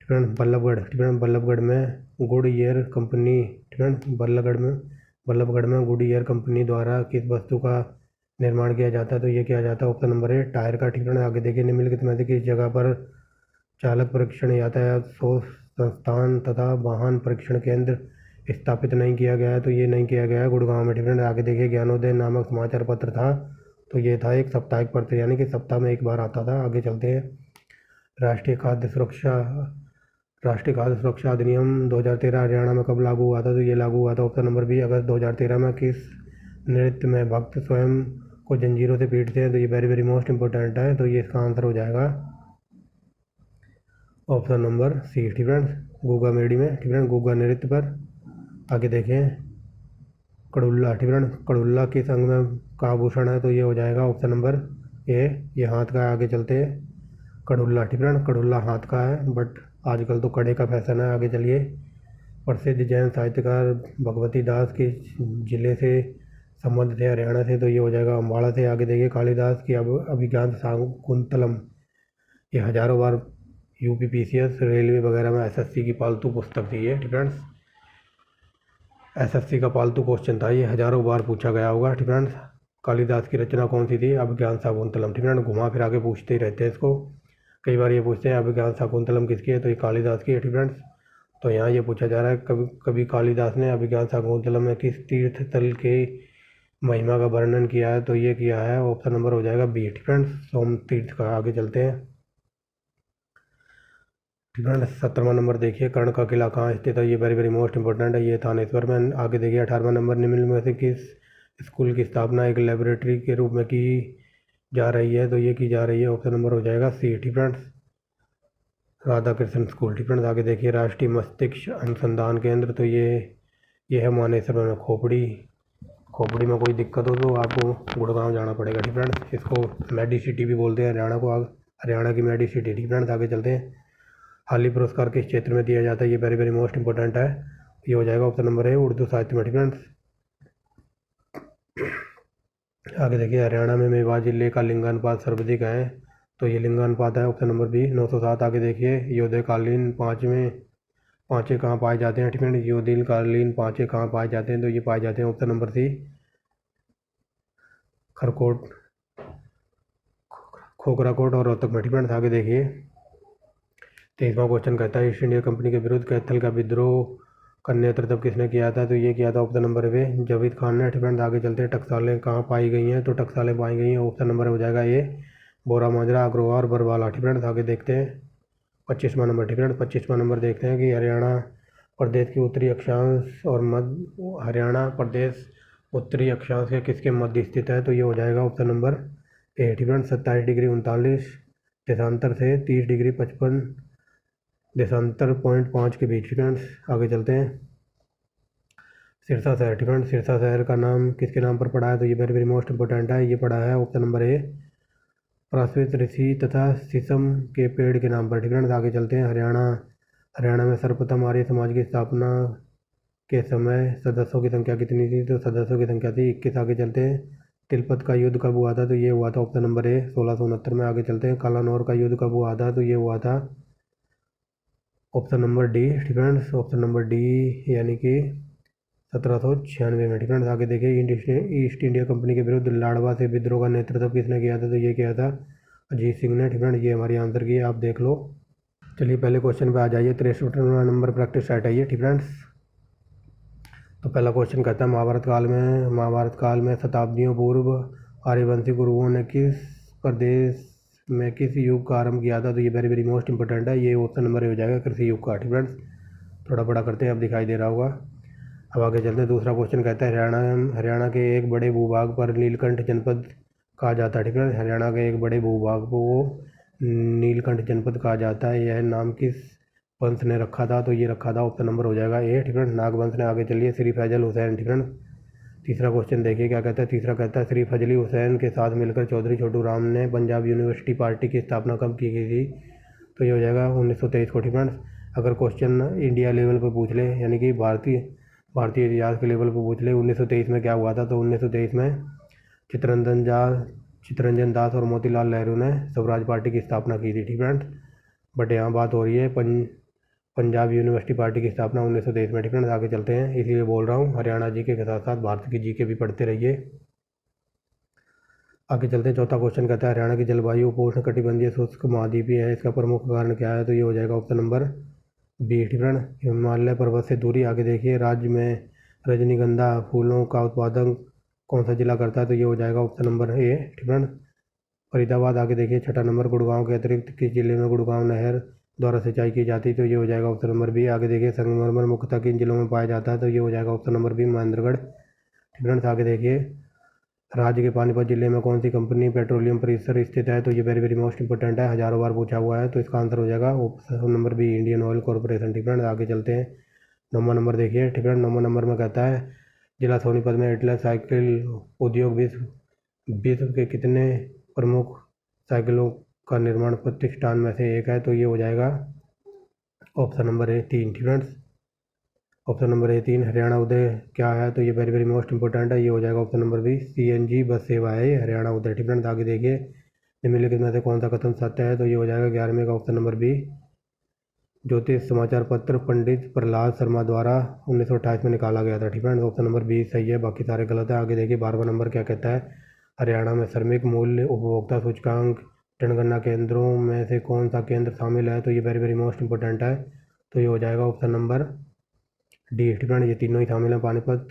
फ्रेंड बल्लभगढ़ में गुडईयर कंपनी, फ्रेंड बल्लभगढ़ में गुडईयर कंपनी द्वारा किस वस्तु का निर्माण किया जाता है? तो ये किया जाता है, ऑप्शन नंबर है टायर का। फ्रेंड आगे देखिए, निम्नलिखित में से किस जगह पर चालक परीक्षण यातायात शोध संस्थान तथा वाहन परीक्षण केंद्र स्थापित नहीं किया गया है? तो ये नहीं किया गया है गुड़गांव में। फ्रेंड आगे देखिए, ज्ञानोदय नामक समाचार पत्र था, तो ये था एक साप्ताहिक पत्र, यानी कि सप्ताह में एक बार आता था। आगे चलते हैं। राष्ट्रीय खाद्य सुरक्षा अधिनियम 2013 हरियाणा में कब लागू हुआ था? तो ये लागू हुआ था, ऑप्शन नंबर बी, अगस्त 2013 में। किस नृत्य में भक्त स्वयं को जंजीरों से पीटते हैं? तो ये वेरी वेरी मोस्ट इंपॉर्टेंट है, तो ये इसका आंसर हो जाएगा option number C. Friends Gugga Medi में, फ्रेंड गुग्गा नृत्य पर। आगे देखें, कड़ुल्ला। फ्रेंड कड़ुल्ला किस अंग में का आभूषण है? तो ये हो जाएगा ऑप्शन नंबर ए, ये हाथ का है। आगे चलते हैं, कड़ुल्ला। फ्रेंड कड़ुल्ला हाथ का है, बट आजकल तो कड़े का फैशन है। आगे चलिए, प्रसिद्ध जैन साहित्यकार भगवती दास के जिले से संबंध थे हरियाणा से? तो ये हो जाएगा अम्बाड़ा से। आगे देखिए, कालिदास की अभिज्ञान शाकुंतलम, ये हजारों बार यूपीपीसीएस रेलवे वगैरह में एसएससी की पालतू पुस्तक थी ये। फ्रेंड्स एसएससी का पालतू क्वेश्चन था ये, हजारों बार पूछा गया होगा। फ्रेंड्स कालिदास की रचना कौन सी थी? अभिज्ञान शाकुंतलम। फ्रेंड घुमा फिरा के पूछते ही रहते हैं इसको, कई बार ये पूछते हैं अभिज्ञान शाकुंतलम किसकी है? तो ये कालिदास की है। फ्रेंड्स तो यहाँ ये पूछा जा रहा है, कभी कालिदास ने अभिज्ञान शाकुंतलम में किस तीर्थ स्थल के महिमा का वर्णन किया है? तो ये किया है, ऑप्शन नंबर हो जाएगा बी। फ्रेंड्स सोम तीर्थ का। आगे चलते हैं। फ्रेंड्स 17वां नंबर देखिए, कर्ण का किला कहाँ स्थित है? ये वेरी वेरी मोस्ट इंपॉर्टेंट है, ये थानेश्वर में। आगे देखिए 18वां नंबर, निम्न में से किस स्कूल की स्थापना एक लेबोरेटरी के रूप में की जा रही है? तो ये की जा रही है, ऑप्शन नंबर हो जाएगा C. Friends Radha Krishna school. Friends आगे देखिए, राष्ट्रीय मस्तिष्क अनुसंधान केंद्र, तो ये है मानेसर में। खोपड़ी में कोई दिक्कत हो तो आपको गुड़गांव जाना पड़ेगा। फ्रेंड्स इसको मेडी सिटी भी बोलते हैं हरियाणा को, हरियाणा की मेडी सिटी। फ्रेंड्स आगे चलते हैं। हाली पुरस्कार किस क्षेत्र में दिया जाता है? ये वेरी वेरी मोस्ट इंपॉर्टेंट है, ये हो जाएगा ऑप्शन नंबर है उर्दू साहित्य में। फ्रेंड्स आगे देखिए, हरियाणा में मेवात जिले का लिंगानुपात सर्वाधिक है? तो ये लिंगानुपात है, ऑप्शन नंबर बी 907। आगे देखिए, योद्धकालीन पाँचे कहाँ पाए जाते हैं? फ्रेंड योद्धकालीन पाँचे कहाँ पाए जाते हैं? तो ये पाए जाते हैं, ऑप्शन नंबर सी, खरकोट, खोखराकोट और रोहतक में। फ्रेंड्स आगे देखिए, 23वां क्वेश्चन कहता है, ईस्ट इंडिया कंपनी के विरुद्ध कैथल का विद्रोह का नेतृत्व किसने किया था? तो ये किया था, ऑप्शन नंबर वे, जावेद खान ने। फ्रेंड्स आगे चलते हैं, टकसालें कहाँ पाई गई हैं? तो टकसालें पाई गई हैं, ऑप्शन नंबर हो जाएगा ये, बोरा माजरा, अग्रवाल और बरवाला। फ्रेंड्स आगे देखते हैं 25वां नंबर। फ्रेंड्स 25वां नंबर देखते हैं कि हरियाणा प्रदेश के उत्तरी अक्षांश और मध्य, हरियाणा प्रदेश उत्तरी अक्षांश के किसके मध्य स्थित है? तो ये हो जाएगा option number A. Friends 27 degree 39 देशांतर से 30 डिग्री 55 देशांतर .5 के बीच। फ्रेंड्स आगे चलते हैं, सिरसा शहर। फ्रेंड्स सिरसा शहर का नाम किसके नाम पर पड़ा है? तो ये वेरी वेरी मोस्ट इंपॉर्टेंट है, ये पड़ा है, ऑप्शन नंबर ए, प्राश्वित ऋषि तथा शीशम के पेड़ के नाम पर। फ्रेंड्स आगे चलते हैं, हरियाणा में सर्वप्रथम आर्य समाज की स्थापना के समय सदस्यों की संख्या कितनी थी? तो सदस्यों की संख्या थी 21। आगे चलते हैं, तिलपत का युद्ध कब हुआ था? तो ये हुआ था, ऑप्शन नंबर ए, 1669 में। आगे चलते हैं, कालानौर का युद्ध कब हुआ था? तो ये हुआ था, option number D. Friends option number D, यानी कि 1796 में। फ्रेंड्स आगे देखिए, ईस्ट इंडिया कंपनी के विरुद्ध लाडवा से विद्रोह का नेतृत्व किसने किया था? तो ये किया था अजीत सिंह ने। फ्रेंड्स ये हमारी आंसर की है, आप देख लो। चलिए पहले क्वेश्चन पे आ जाइए, 63वां नंबर प्रैक्टिस सेट है ये। फ्रेंड्स तो पहला क्वेश्चन कहता है, महाभारत काल में शताब्दियों पूर्व आर्यवंशी गुरुओं ने किस प्रदेश में किस युग का आरंभ किया था? तो ये वेरी वेरी मोस्ट इंपॉर्टेंट है, ये ऑप्शन नंबर हो जाएगा कृषि युग का। फ्रेंड्स थोड़ा बड़ा करते हैं, अब दिखाई दे रहा होगा। अब आगे चलते हैं, दूसरा क्वेश्चन कहता है, हरियाणा के एक बड़े भूभाग पर नीलकंठ जनपद कहा जाता है। फ्रेंड्स हरियाणा के एक बड़े भूभाग को नीलकंठ जनपद कहा जाता है, यह नाम किस वंश ने रखा था, तो ये रखा था ऑप्शन नंबर हो जाएगा ए। ठीक है, नागवंश ने। आगे चलिए, श्री फैजल हुसैन। ठीक है, तीसरा क्वेश्चन देखिए क्या कहता है। तीसरा कहता है श्री फजली हुसैन के साथ मिलकर चौधरी छोटू राम ने पंजाब यूनिवर्सिटी पार्टी की स्थापना कब की गई थी, तो ये हो जाएगा 1923 को। ठीक है, अगर क्वेश्चन इंडिया लेवल पर पूछ ले, यानी कि भारतीय इतिहास के लेवल पर पूछ ले 1923 में क्या हुआ था, तो 1923 में चित्तरंजन दास और मोतीलाल नेहरू ने स्वराज पार्टी की स्थापना की थी। ठीक है, बट यहाँ बात हो रही है पंजाब यूनिवर्सिटी पार्टी की स्थापना 1923 में। ठीक है, आगे चलते हैं। इसीलिए बोल रहा हूँ हरियाणा जीके के साथ साथ भारत की जीके भी पढ़ते रहिए। आगे चलते हैं। चौथा क्वेश्चन कहता है हरियाणा की जलवायु उपोष्ण कटिबंधीय शुष्क महाद्वीपीय है, इसका प्रमुख कारण क्या है, तो ये हो जाएगा ऑप्शन नंबर बी। ठीक है, हिमालय पर्वत से दूरी। आगे देखिए, राज्य में रजनीगंधा फूलों का उत्पादन कौन सा जिला करता है, तो ये हो जाएगा ऑप्शन नंबर ए। ठीक है, फरीदाबाद। आगे देखिए, छठा नंबर, गुड़गांव के अतिरिक्त किस जिले में गुड़गांव नहर द्वारा सिंचाई की जाती है, तो ये हो जाएगा ऑप्शन नंबर बी। आगे देखिए, संगमरमर मुख्यतः किन जिलों में पाया जाता है, तो ये हो जाएगा ऑप्शन नंबर बी, महेंद्रगढ़। ठीक है, आगे देखिए, राज्य के पानीपत जिले में कौन सी कंपनी पेट्रोलियम परिसर स्थित है, तो ये वेरी वेरी मोस्ट इंपोर्टेंट है, हजारों बार पूछा हुआ है, तो इसका आंसर हो जाएगा option number B, Indian Oil Corporation. ठीक है, आगे चलते हैं। 9वां नंबर देखिए। ठीक है, 9वां नंबर में कहता है जिला सोनीपत में एटलस साइकिल उद्योग विश्व के कितने प्रमुख साइकिलों का निर्माण प्रतिष्ठान में से एक है, तो ये हो जाएगा ऑप्शन नंबर ए, 3। ठीक है, ऑप्शन नंबर ए 3। हरियाणा उदय क्या है, तो ये वेरी वेरी मोस्ट इंपोर्टेंट है, ये हो जाएगा ऑप्शन नंबर बी, CNG बस सेवा है ये हरियाणा उदय। ठीक है, आगे देखिए, निम्नलिखित में से कौन सा कथन सत्य है, तो ये हो जाएगा 11वें का ऑप्शन नंबर बी, ज्योतिष समाचार पत्र पंडित प्रहलाद शर्मा द्वारा 1928 में निकाला गया था। ठीक है, ऑप्शन नंबर बी सही है, बाकी सारे गलत है। आगे देखिए, 12वां नंबर क्या कहता है हरियाणा में श्रमिक मूल्य उपभोक्ता सूचकांक जनगणना केंद्रों में से कौन सा केंद्र शामिल है, तो ये वेरी वेरी मोस्ट इंपोर्टेंट है, तो ये हो जाएगा ऑप्शन नंबर डी। ठीक है, ये तीनों ही शामिल हैं। पानीपत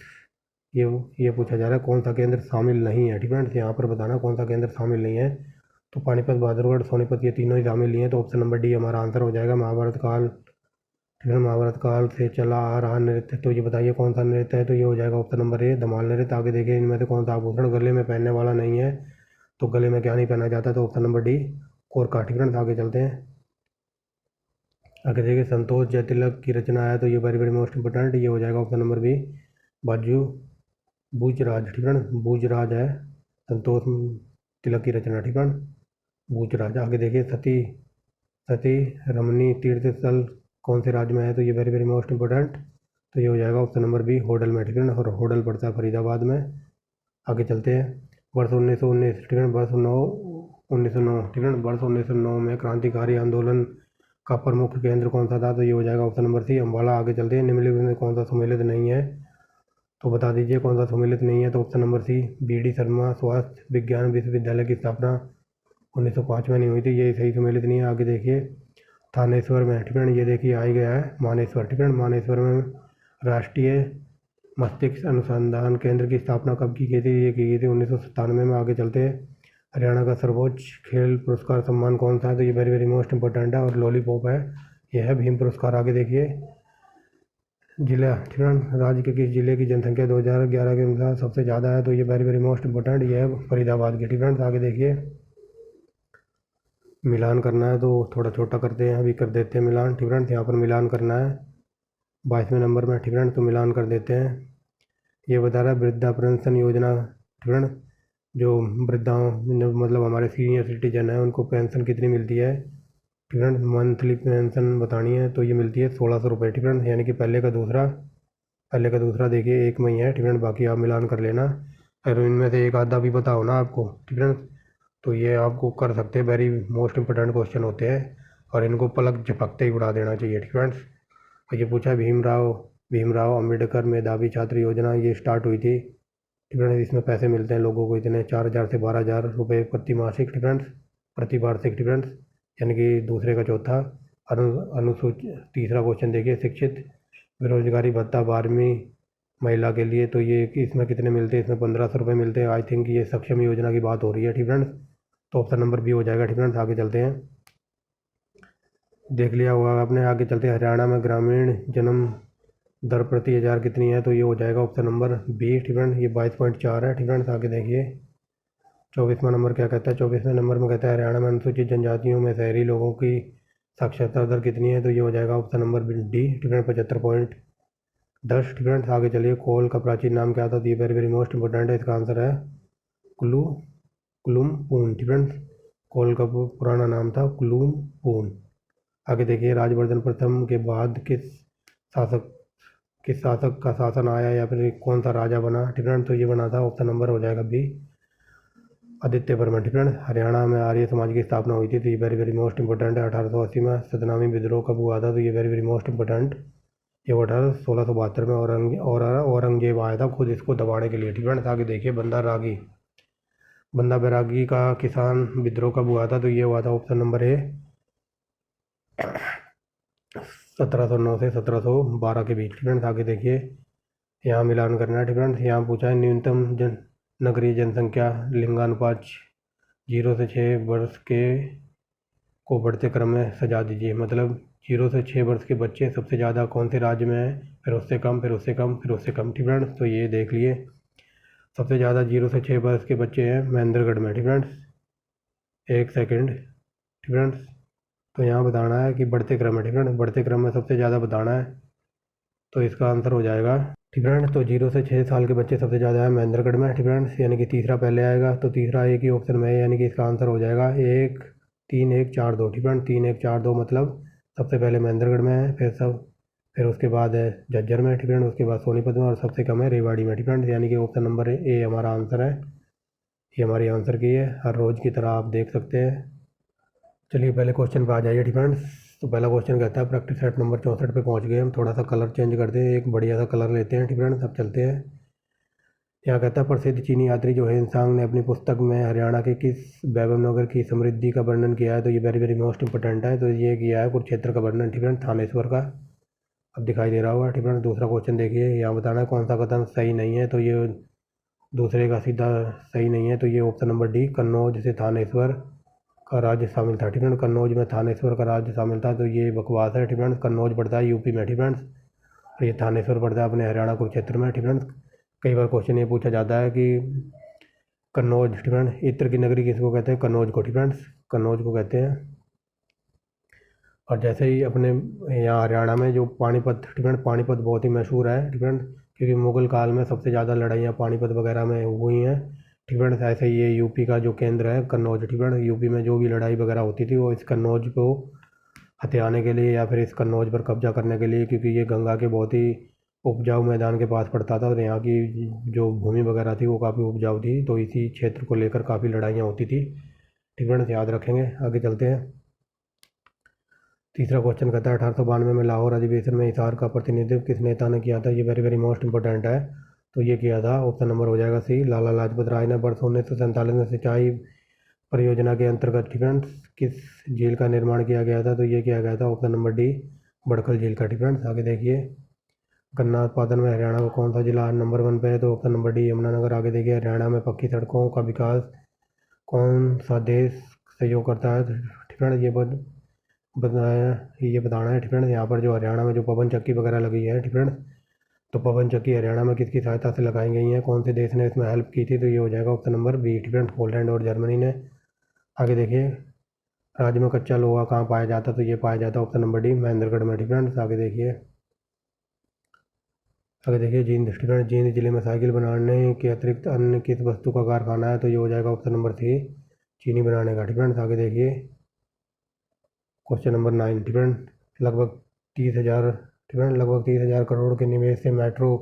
ये पूछा जा रहा है कौन सा केंद्र शामिल नहीं है। ठीक है, यहाँ पर बताना कौन सा केंद्र शामिल नहीं है, तो पानीपत, बहादुरगढ़, सोनीपत ये तीनों ही शामिल नहीं है, तो ऑप्शन नंबर डी हमारा आंसर हो जाएगा। महाभारत काल। ठीक है, महाभारत काल से चला आ रहा नृत्य, तो ये बताइए कौन सा नृत्य है, तो ये हो जाएगा ऑप्शन नंबर ए, धमाल नृत्य। आगे देखिए, इनमें से कौन सा आभूषण गले में पहनने वाला नहीं है, तो गले में क्या नहीं पहना जाता, तो ऑप्शन नंबर डी, कोरका। ठीक है, आगे चलते हैं। आगे देखिए, संतोष जयतिलक की रचना है, तो ये वेरी वेरी मोस्ट इंपोर्टेंट, ये हो जाएगा ऑप्शन नंबर बी, बाजू बूझराज। ठीक है, बूझराज है संतोष तिलक की रचना। ठीक है, बूझराज। आगे देखिए, सती रमनी तीर्थ स्थल कौन से राज्य में है, तो ये वेरी वेरी मोस्ट इंपोर्टेंट, तो ये हो जाएगा ऑप्शन नंबर बी, होडल में। ठीक है, और होडल पड़ता है फरीदाबाद में। आगे चलते हैं। वर्ष 1919। ठीक है, वर्ष 1909। ठीक है, वर्ष 1909 में क्रांतिकारी आंदोलन का प्रमुख केंद्र कौन सा था, तो ये हो जाएगा ऑप्शन नंबर सी, अम्बाला। आगे चलते हैं। निम्नलिखित में कौन सा सम्मिलित नहीं है, तो बता दीजिए कौन सा सम्मिलित नहीं है, तो option number C, BD Sharma स्वास्थ्य विज्ञान विश्वविद्यालय की स्थापना 1905 में नहीं हुई थी, ये सही सम्मिलित नहीं है। आगे देखिए, थानेश्वर में। ठीक है, ये देखिए आ ही गया है मानेश्वर। ठीक है, मानेश्वर में राष्ट्रीय मस्तिष्क अनुसंधान केंद्र की स्थापना कब की गई थी, ये की गई थी 1997 में। आगे चलते हैं। हरियाणा का सर्वोच्च खेल पुरस्कार सम्मान कौन सा है, तो ये वेरी वेरी मोस्ट इंपोर्टेंट है, और लॉलीपॉप है, यह है भीम पुरस्कार। आगे देखिए, जिला। ठीक है, राज्य के किस जिले की जनसंख्या 2011 के अनुसार सबसे ज़्यादा है, तो ये वेरी वेरी मोस्ट इंपोर्टेंट, ये है फरीदाबाद की। ठीक है, आगे देखिए, मिलान करना है, तो थोड़ा छोटा करते हैं, अभी कर देते हैं मिलान। ठीक है, यहाँ पर मिलान करना है 22वें नंबर में। ठीक है, तो मिलान कर देते हैं। ये बता रहा है वृद्धा पेंशन योजना। ठीक है, जो वृद्धाओं मतलब हमारे सीनियर सिटीजन हैं उनको पेंशन कितनी मिलती है, ठीक है, मंथली पेंशन बतानी है, तो ये मिलती है 1600 रुपये। ठीक है, यानी कि पहले का दूसरा देखिए एक में ही है। ठीक है, बाकी आप मिलान कर लेना, अगर इनमें से एक आधा भी बताओ ना आपको, ठीक है, तो ये आपको कर सकते हैं, वेरी मोस्ट इंपोर्टेंट क्वेश्चन होते हैं, और इनको पलक झपकते ही उड़ा देना चाहिए। ठीक है, और ये पूछा भीमराव अम्बेडकर मेधावी छात्र योजना, ये स्टार्ट हुई थी। ठीक है, इसमें पैसे मिलते हैं लोगों को इतने 4000 से 12000 रुपये प्रति मासिक। ठीक है, प्रति वार्षिक। ठीक है, यानी कि दूसरे का चौथा। अनुसूचित। तीसरा क्वेश्चन देखिए, शिक्षित बेरोजगारी भत्ता 12वीं महिला के लिए, तो ये इसमें कितने मिलते हैं, इसमें 1500 रुपये मिलते हैं। आई थिंक ये सक्षम योजना की बात हो रही है। ठीक है, तो ऑप्शन नंबर बी हो जाएगा। ठीक है, आगे चलते हैं। देख लिया होगा आपने। आगे चलते हैं। हरियाणा में ग्रामीण जन्म दर प्रति 1000 कितनी है, तो ये हो जाएगा ऑप्शन नंबर बी। ठीक है, ये 22.4 है। ठीक है, आगे देखिए 24वां नंबर क्या कहता है। 24वें नंबर में कहता है हरियाणा में अनुसूचित जनजातियों में शहरी लोगों की साक्षरता दर कितनी है, तो ये हो जाएगा ऑप्शन नंबर डी, ठीक है, 75.10, ठीक है। आगे चलिए, कोल का प्राचीन नाम क्या था, तो ये वेरी वेरी मोस्ट इंपॉर्टेंट है, इसका आंसर है कुलुमपून, ठीक है। कोल का पुराना नाम था कुलुमपून। आगे देखिए, राजवर्धन प्रथम के बाद किस शासक का शासन आया या फिर कौन सा राजा बना, ठीक है, तो ये बना था, ऑप्शन नंबर हो जाएगा बी, आदित्य वर्मा, ठीक है। हरियाणा में आर्य समाज की स्थापना हुई थी, तो ये वेरी वेरी मोस्ट इंपॉर्टेंट है। 1880 में सतनामी विद्रोह कब हुआ था, तो ये वेरी वेरी मोस्ट इंपॉर्टेंट, ये हुआ था 1672 में। औरंगजेब आया था खुद इसको दबाने के लिए, ठीक है। आगे देखिए, बंदा बैरागी का किसान विद्रोह कब हुआ था, तो ये हुआ था ऑप्शन नंबर ए, 1709 से 1712 के बीच, ठीक है। आगे देखिए, यहाँ मिलान करना है, ठीक है। यहाँ पूछा है न्यूनतम नगरीय जनसंख्या लिंगानुपात 0 से 6 वर्ष के को बढ़ते क्रम में सजा दीजिए, मतलब 0 से 6 वर्ष के बच्चे सबसे ज़्यादा कौन से राज्य में है, फिर उससे कम, फिर उससे कम, फिर उससे कम, ठीक है। तो ये देख लिए, सबसे ज़्यादा 0 से 6 वर्ष के बच्चे हैं महेंद्रगढ़ में, ठीक है। एक सेकंड, ठीक है। तो यहाँ बताना है कि बढ़ते क्रम है, ठीक है, बढ़ते क्रम में सबसे ज़्यादा बताना है, तो इसका आंसर हो जाएगा, ठीक है। तो 0 से 6 साल के बच्चे सबसे ज़्यादा है महेंद्रगढ़ में, ठीक है, यानी कि तीसरा पहले आएगा, तो तीसरा एक ही ऑप्शन में है, यानी कि इसका आंसर हो जाएगा 1 3 1 4 2, ठीक है। 3 1 4 2 मतलब सबसे पहले महेंद्रगढ़ में है, फिर उसके बाद है झज्जर में, ठीक है, उसके बाद सोनीपत में, और सबसे कम है रेवाड़ी में, ठीक है। यानी कि ऑप्शन नंबर ए हमारा आंसर है, ये हमारी आंसर की है, हर रोज़ की तरह आप देख सकते हैं। चलिए पहले क्वेश्चन पे आ जाइए, ठीक है। तो पहला क्वेश्चन कहता है, प्रैक्टिस सेट नंबर 64 पे पहुंच गए हम, थोड़ा सा कलर चेंज करते हैं, एक बढ़िया सा कलर लेते हैं, ठीक है, सब चलते हैं। यहाँ कहता है, प्रसिद्ध चीनी यात्री जो हेनसांग ने अपनी पुस्तक में हरियाणा के किस वैभव नगर की समृद्धि का वर्णन किया है, तो ये वेरी वेरी मोस्ट इंपॉर्टेंट है, तो ये किया है कुरुक्षेत्र का वर्णन, ठीक है, थानेश्वर का, अब दिखाई दे रहा होगा, ठीक है। दूसरा क्वेश्चन देखिए, यहाँ बताना है कौन सा कथन सही नहीं है, तो ये दूसरे का सीधा सही नहीं है, तो ये ऑप्शन नंबर डी, कन्नौज से थानेश्वर का राज्य शामिल था, ठीक है। कन्नौज में थानेश्वर का राज्य शामिल था, तो ये बकवास है, ठीक है। कन्नौज पड़ता है यूपी में, ठीक है, और ये थानेश्वर पड़ता है अपने हरियाणा कुरुक्षेत्र में, ठीक है। कई बार क्वेश्चन ये पूछा जाता है कि कन्नौज, ठीक है, इत्र की नगरी किसको कहते हैं, कन्नौज को, ठीक है, कन्नौज को कहते हैं। और जैसे ही अपने यहाँ हरियाणा में जो पानीपत, ठीक है, पानीपत बहुत ही मशहूर है, ठीक है, क्योंकि मुगल काल में सबसे ज़्यादा लड़ाइयाँ पानीपत वगैरह में हुई हैं, ठीक है। ऐसे ही ये यूपी का जो केंद्र है कन्नौज, ठीक है, यूपी में जो भी लड़ाई वगैरह होती थी वो इस कन्नौज को हथियाने के लिए या फिर इस कन्नौज पर कब्जा करने के लिए, क्योंकि ये गंगा के बहुत ही उपजाऊ मैदान के पास पड़ता था और यहाँ की जो भूमि वगैरह थी वो काफ़ी उपजाऊ थी, तो इसी क्षेत्र को लेकर काफ़ी लड़ाइयाँ होती थी, ठीक है, याद रखेंगे। आगे चलते हैं, तीसरा क्वेश्चन कहता है, 1892 में लाहौर अधिवेशन में हिसार का प्रतिनिधित्व किस नेता ने किया था, ये वेरी वेरी मोस्ट इंपॉर्टेंट है, तो ये किया था, ऑप्शन नंबर हो जाएगा सी, लाला लाजपत राय ने। वर्ष 1947 में सिंचाई परियोजना के अंतर्गत, ठीक है, किस झील का निर्माण किया गया था, तो ये किया गया था, ऑप्शन नंबर डी, बड़खल झील का, ठीक है। आगे देखिए, गन्ना उत्पादन में हरियाणा का कौन सा जिला नंबर 1 पे है, तो ऑप्शन नंबर डी, यमुनानगर। आगे देखिए, हरियाणा में पक्की सड़कों का विकास कौन सा देश सहयोग करता है, ठीक है, ये बताना है, ठीक है। यहाँ पर जो हरियाणा में जो पवन चक्की वगैरह लगी है, ठीक है, तो पवन चक्की हरियाणा में किसकी सहायता से लगाई गई हैं, कौन से देश ने इसमें हेल्प की थी, तो ये हो जाएगा ऑप्शन नंबर बी, ठीक है, पोलैंड और जर्मनी ने। आगे देखिए, राज्य में कच्चा लोहा कहाँ पाया जाता, तो ये पाया जाता है ऑप्शन नंबर डी, महेंद्रगढ़ में, ठीक है। आगे देखिए, जींद, ठीक है, जींद जिले में साइकिल बनाने के अतिरिक्त अन्य किस वस्तु का कारखाना है, तो ये हो जाएगा ऑप्शन नंबर सी, चीनी बनाने का, ठीक है। आगे देखिए, क्वेश्चन नंबर 9, ठीक है, लगभग 30,000, ठीक है, लगभग 30,000 करोड़ के निवेश से मेट्रो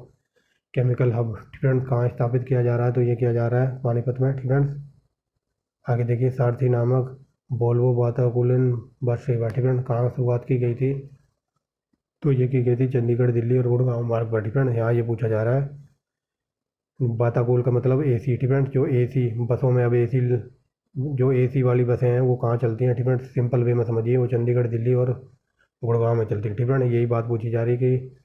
केमिकल हब, ठीक है, कहाँ स्थापित किया जा रहा है, तो ये किया जा रहा है पानीपत में, ठीक है। आगे देखिए, सारथी नामक वोल्वो वातानुकूलन बस सेवा, ठीक है, कहाँ शुरुआत की गई थी, तो ये की गई थी चंडीगढ़ दिल्ली और गुड़गांव मार्ग पर, ठीक है। यहाँ ये पूछा जा रहा है वातानुकूल का मतलब एसी, ठीक है, जो एसी बसों में अब एसी, जो एसी वाली बसें हैं वो कहाँ चलती हैं, ठीक है, सिंपल वे में समझिए, वो चंडीगढ़ दिल्ली और गुड़गांव में चलती है, ठीक है। यही बात पूछी जा रही है कि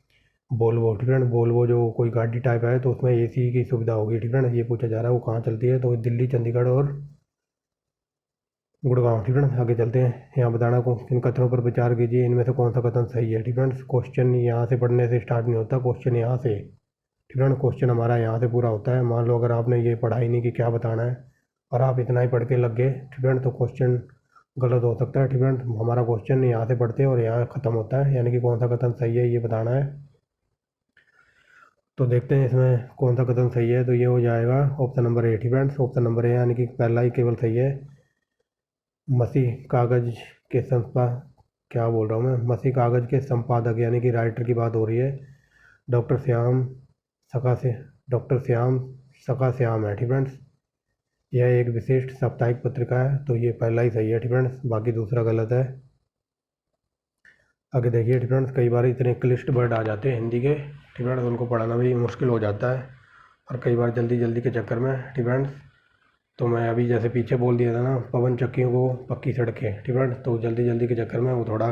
वोल्वो, ठीक है, वोल्वो जो कोई गाड़ी टाइप है तो उसमें एसी की सुविधा होगी, ठीक है, ये पूछा जा रहा है वो कहाँ चलती है, तो दिल्ली, चंडीगढ़ और गुड़गांव, ठीक है। आगे चलते हैं, यहाँ बताना किन कथनों पर विचार कीजिए, इनमें से कौन सा कथन सही है, ठीक है। क्वेश्चन यहाँ से पढ़ने से स्टार्ट नहीं होता, क्वेश्चन यहाँ से, ठीक है, क्वेश्चन हमारा यहाँ से पूरा होता है। मान लो अगर आपने ये पढ़ा ही नहीं कि क्या बताना है और आप इतना ही पढ़ के लग गए, ठीक है, तो क्वेश्चन गलत हो सकता है। ठीक है, हमारा क्वेश्चन यहाँ से पढ़ते हैं और यहाँ ख़त्म होता है, यानी कि कौन सा कथन सही है ये बताना है। तो देखते हैं इसमें कौन सा कथन सही है। तो ये हो जाएगा option number A. Friends, option number A यानी कि पहला ही केवल सही है। मसीह कागज़ के क्या बोल रहा हूँ मैं, मसीह कागज़ के संपादक यानी कि राइटर की बात हो रही है। डॉक्टर श्याम सका से डॉक्टर श्याम सका श्याम है। ठीक फ्रेंड्स, यह एक विशिष्ट साप्ताहिक पत्रिका है, तो ये पहला ही सही है। ठीक फ्रेंड्स, बाकी दूसरा गलत है। आगे देखिए फ्रेंड्स, कई बार इतने क्लिष्ट वर्ड आ जाते हैं हिंदी के, ठीक फ्रेंड्स, उनको पढ़ना भी मुश्किल हो जाता है, और कई बार जल्दी जल्दी के चक्कर में, ठीक फ्रेंड्स, तो मैं अभी जैसे पीछे बोल दिया था ना, पवन चक्कियों को पक्की सड़कें, ठीक फ्रेंड्स, तो जल्दी जल्दी के चक्कर में वो थोड़ा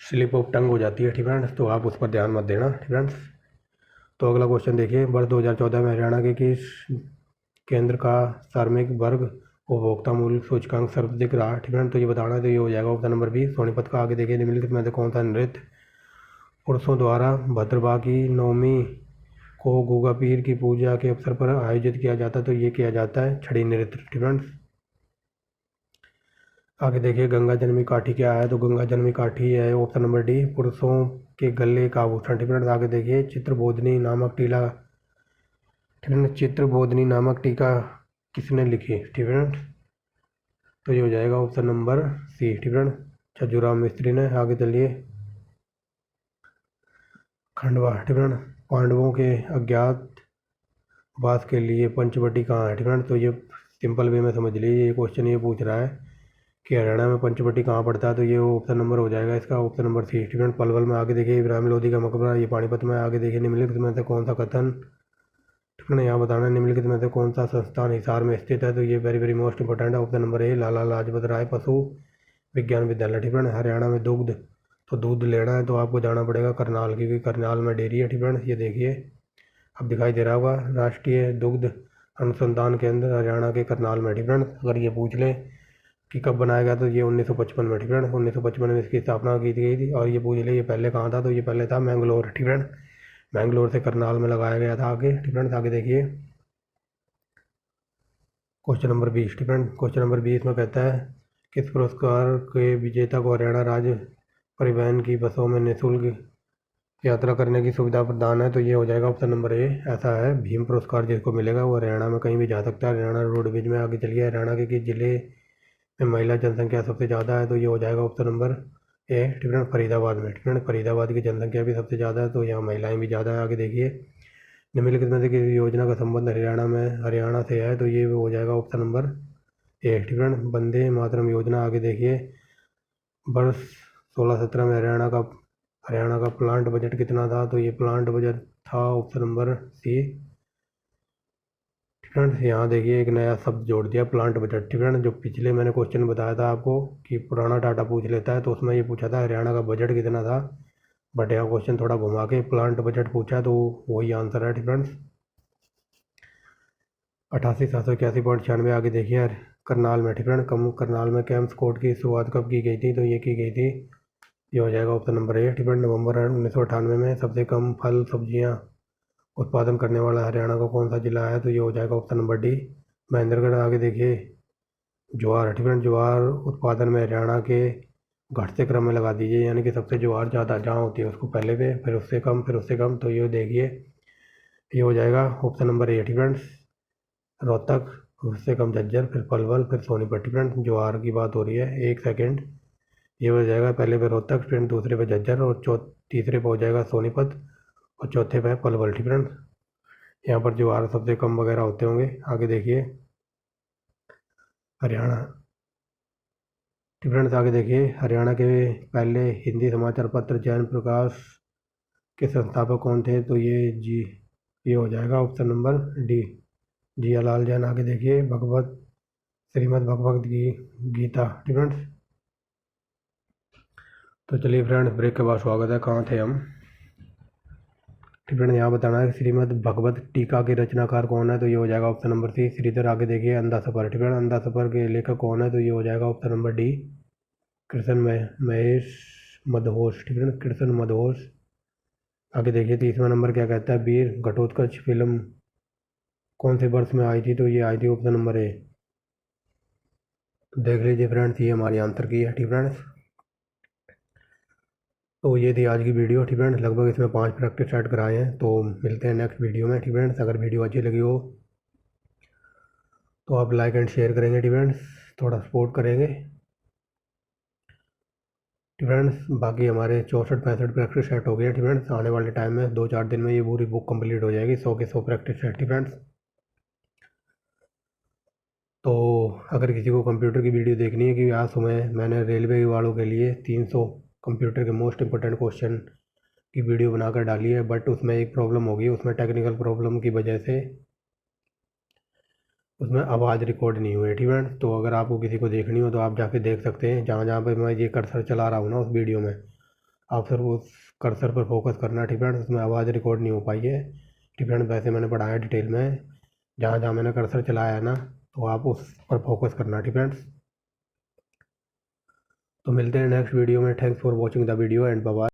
स्लिप ऑफ टंग हो जाती है। ठीक फ्रेंड्स, तो आप उस पर ध्यान मत देना। ठीक फ्रेंड्स, तो अगला क्वेश्चन देखिए, वर्ष 2014 में हरियाणा के किस केंद्र का सार्वजनिक वर्ग उपभोक्ता मूल्य सूचकांक सर्वाधिक रहा? ठीक है, तो ये बताना है, तो ये हो जाएगा ऑप्शन नंबर बी, सोनीपत का। आगे देखिए, निम्नलिखित में से कौन सा नृत्य पुरुषों द्वारा भद्रवा की नवमी को गुगा पीर की पूजा के अवसर पर आयोजित किया जाता है? तो ये किया जाता है छड़ी नृत्य। ठीक है, आगे देखिए, गंगा जन्मी काठी क्या है? तो गंगा जन्मी काठी है ऑप्शन नंबर डी, पुरुषों के गले का आभूषण। ठीक है, आगे देखिए, चित्रबोधिनी नामक टीला, ठीक है, चित्रबोधिनी नामक टीका किसने लिखी? ठीक है, तो ये हो जाएगा ऑप्शन नंबर सी। ठीक है, छज्जूराम मिस्त्री ने। आगे चलिए, खंडवा, ठीक है, पांडवों के अज्ञातवास के लिए पंचवटी कहाँ है? ठीक है, तो ये सिंपल वे में समझ लीजिए, ये क्वेश्चन ये पूछ रहा है कि हरियाणा में पंचवटी कहाँ पड़ता है, तो ये ऑप्शन नंबर हो जाएगा इसका, ऑप्शन नंबर सी। ठीक है, पलवल में। आगे देखिए, इब्राहिम लोधी का मकबरा, ये पानीपत में। आगे देखिए, निम्नलिखित में से कौन सा कथन, ठीक है, यहाँ बताना है, निम्नलिखित में से कौन सा संस्थान हिसार में स्थित है? तो ये वेरी वेरी मोस्ट इंपॉर्टेंट है, option number A, Lala Lajpat Rai पशु विज्ञान विद्यालय। ठीक है, हरियाणा में दुग्ध, तो दूध लेना है तो आपको जाना पड़ेगा करनाल, क्योंकि करनाल में डेयरी है। ठीक है, ये देखिए अब दिखाई दे रहा होगा, राष्ट्रीय दुग्ध अनुसंधान केंद्र हरियाणा के करनाल में। ठीक है, अगर ये पूछ लें कि कब बनाया गया, तो ये 1955 में। ठीक है, 1955 में इसकी स्थापना की गई थी। और ये पूछ ले ये पहले कहाँ था, तो ये पहले था मैंगलोर। ठीक है, मैंगलोर से करनाल में लगाया गया था। आगे, ठीक है, आगे देखिए, क्वेश्चन नंबर 20। ठीक है, क्वेश्चन नंबर 20 में कहता है, किस पुरस्कार के विजेता को हरियाणा राज्य परिवहन की बसों में निःशुल्क यात्रा करने की सुविधा प्रदान है? तो ये हो जाएगा ऑप्शन नंबर ए, ऐसा है भीम पुरस्कार जिसको मिलेगा वो हरियाणा में कहीं भी जा सकता है, हरियाणा रोडवेज में। आगे चलिए, हरियाणा के किस जिले में महिला जनसंख्या सबसे ज़्यादा है? तो ये हो जाएगा ऑप्शन नंबर ए, ठीक है, फरीदाबाद में। ठीक है, फरीदाबाद की जनसंख्या भी सबसे ज़्यादा है, तो यहाँ महिलाएं भी ज़्यादा है। आगे देखिए, निम्नलिखित में से किसी योजना का संबंध हरियाणा से है? तो ये हो जाएगा ऑप्शन नंबर ए। ठीक है, वंदे मातरम योजना। आगे देखिए, वर्ष 16-17 में हरियाणा का प्लांट बजट कितना था? तो ये प्लांट बजट था ऑप्शन नंबर सी। ठीक है, यहाँ देखिए एक नया शब्द जोड़ दिया, प्लांट बजट। ठीक है, जो पिछले मैंने क्वेश्चन बताया था आपको कि पुराना डाटा पूछ लेता है, तो उसमें ये पूछा था हरियाणा का बजट कितना था, बट यहाँ क्वेश्चन थोड़ा घुमा के प्लांट बजट पूछा, तो वही आंसर है। ठीक है, 88,781.96। आगे देखिए, करनाल में, ठीक है, करनाल में कैंप्स कोर्ट की शुरुआत कब की गई थी? तो ये की गई थी, ये हो जाएगा ऑप्शन नंबर ए। ठीक है, नवंबर 1998 में। सबसे कम फल सब्जियां उत्पादन करने वाला हरियाणा का कौन सा जिला है? तो ये हो जाएगा ऑप्शन नंबर डी, महेंद्रगढ़। आगे देखिए, ज्वार, ठीक है, ज्वार उत्पादन में हरियाणा के घटते क्रम में लगा दीजिए, यानी कि सबसे ज्वार ज़्यादा जहाँ होती है उसको पहले पे, फिर उससे कम, फिर उससे कम, तो ये देखिए ये हो जाएगा ऑप्शन नंबर ए। ठीक है, रोहतक, उससे कम झज्जर, फिर पलवल, फिर सोनीपत। ठीक है, ज्वार की बात हो रही है, एक सेकेंड, ये हो जाएगा पहले पे रोहतक, फिर दूसरे पे झज्जर, और तीसरे पे हो जाएगा सोनीपत, और चौथे पे पलवल। ठीक है, यहाँ पर ज्वार सबसे कम वगैरह होते होंगे। आगे देखिए, हरियाणा, ठीक है, आगे देखिए, हरियाणा के पहले हिंदी समाचार पत्र जैन प्रकाश के संस्थापक कौन थे? तो ये हो जाएगा option number D, Jiyalal Jain. आगे देखिए, श्रीमद् भगवत गीता। ठीक है, तो चलिए फ्रेंड्स, ब्रेक के बाद स्वागत है। कहाँ थे हम? ठीक है, यहाँ बताना है श्रीमद् भगवत टीका के रचनाकार कौन है? तो ये हो जाएगा ऑप्शन नंबर सी, श्रीधर। आगे देखिए, अंधा सफर। ठीक है, अंधा सफर के लेखक कौन है? तो ये हो जाएगा option number D, Krishna Mahesh Madhosh. ठीक है, कृष्ण मदहोश। आगे देखिए, 30वां नंबर क्या कहता है, वीर घटोत्कच फिल्म कौन से वर्ष में आई थी? तो ये आई थी ऑप्शन नंबर ए, तो देख लीजिए फ्रेंड्स, ये हमारी आंसर की है। ठीक फ्रेंड्स, तो ये थी आज की वीडियो। ठीक फ्रेंड्स, लगभग इसमें 5 प्रैक्टिस सेट कराए हैं। तो मिलते हैं नेक्स्ट वीडियो में। ठीक फ्रेंड्स, अगर वीडियो अच्छी लगी हो तो आप लाइक एंड शेयर करेंगे। ठीक फ्रेंड्स, थोड़ा सपोर्ट करेंगे। ठीक फ्रेंड्स, बाकी हमारे 64-65 प्रैक्टिस सेट हो गए हैं। ठीक फ्रेंड्स, आने वाले टाइम में 2-4 दिन में ये पूरी बुक कंप्लीट हो जाएगी, 100 के 100 प्रैक्टिस सेट। ठीक फ्रेंड्स, तो अगर किसी को कंप्यूटर की वीडियो देखनी है कि आज सुबह मैंने रेलवे वालों के लिए 300 कंप्यूटर के मोस्ट इंपॉर्टेंट क्वेश्चन की वीडियो बनाकर डाली है, बट उसमें एक प्रॉब्लम होगी। उसमें टेक्निकल प्रॉब्लम की वजह से उसमें आवाज़ रिकॉर्ड नहीं हुई है। ठीक है, तो अगर आपको किसी को देखनी हो तो आप जाके देख सकते हैं। जहाँ जहाँ पर मैं ये कर्सर चला रहा हूँ ना, उस वीडियो में आप सिर्फ उस कर्सर पर फोकस करना। ठीक है, उसमें आवाज़ रिकॉर्ड नहीं हो पाई है। ठीक है, वैसे मैंने पढ़ाया डिटेल में। जहाँ जहाँ मैंने कर्सर चलाया है ना, तो आप उस पर फोकस करना। ठीक है, तो मिलते हैं नेक्स्ट वीडियो में। Thanks for watching the video and bye bye.